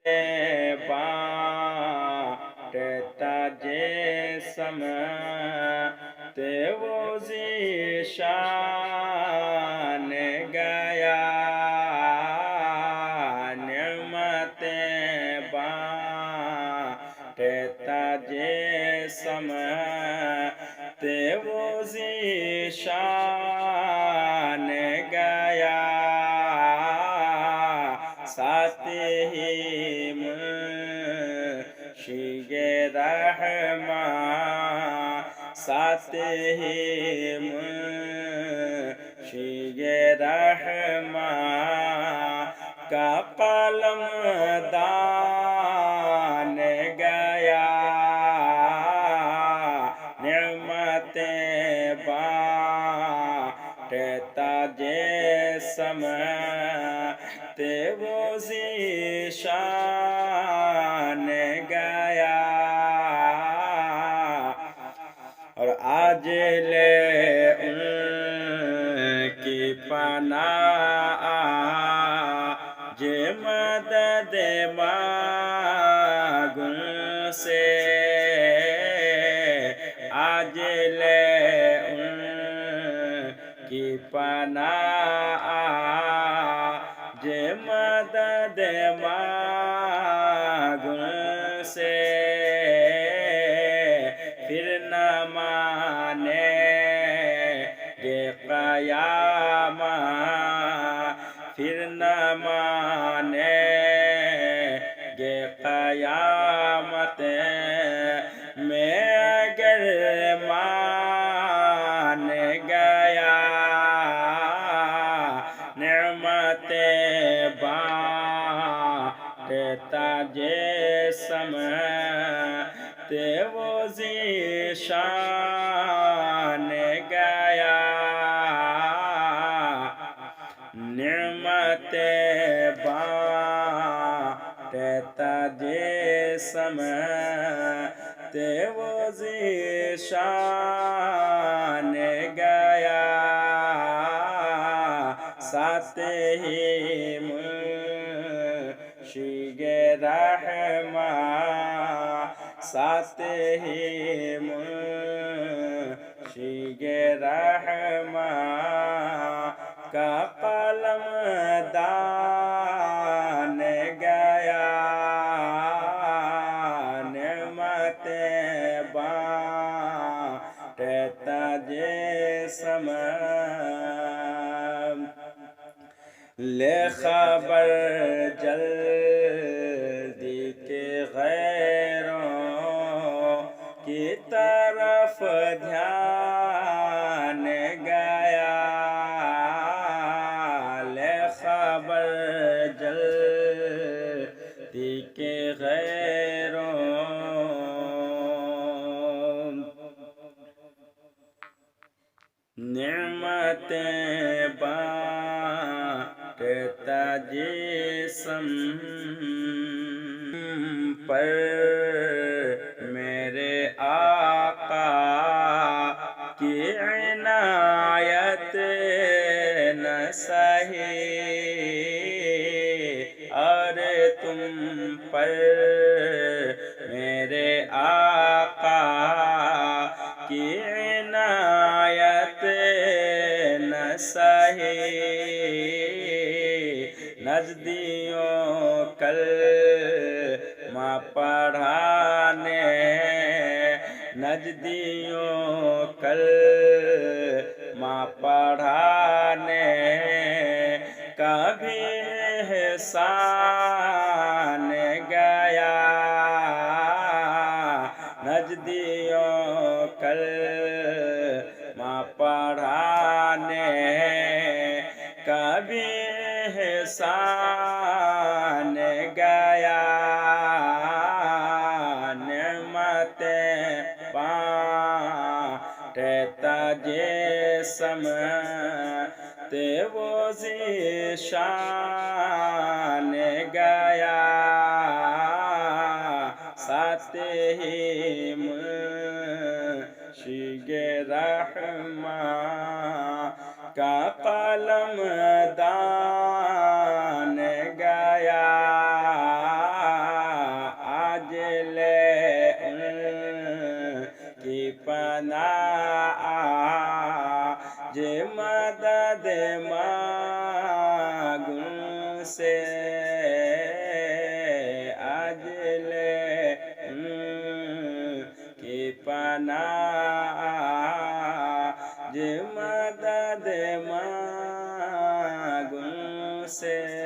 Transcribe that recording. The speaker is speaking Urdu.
بانٹتا جسم وہ ذیشان گیا نعمتیں بانٹتا جسم وہ ذیشان گیا ساتھ ہی منشی رحماں ساتھ ہی منشی رحماں کا قلم دان گیا نعمتیں بانٹتا جسم وہ ذیشان گیا اور آج لے ان کی پناہ آج مدد مانگ ان سے آج لے ان کی پناہ آج مدد مانگ ان سے پھر نہ مانیں گے قیامت پھر نہ مانیں گے قیامت میں اگر مان گیا نعمتیں بانٹتا جسم وہ ذیشان گیا نعمتیں بانٹتا جسم وہ ذیشان گیا ساتھ ہی منشی رحماں ساتھ ہی منشی رحماں کا قلم دان گیا نعمتیں بانٹتا جسم لے خبر جلدی کے غیروں کی طرف دھیان گیا لے خبر جلدی کے غیروں نعمتیں بانٹتا جسم پر میرے آقا کی عنایت نہ سہی اور تم پر میرے آقا کی عنایت نہ سہی نزدیوں کلمہ پڑھانے نزدیوں کلمہ پڑھانے کا بھی احسان گیا نزدیوں کلمہ پڑھانے کا بھی احسان گیا نعمتیں بانٹتا جسم وہ ذیشان گیا ساتھ ہی منشی رحماں کا قلم دان گیا جے مدد مانگوں سے اجل کی پناہ جے مدد مانگوں سے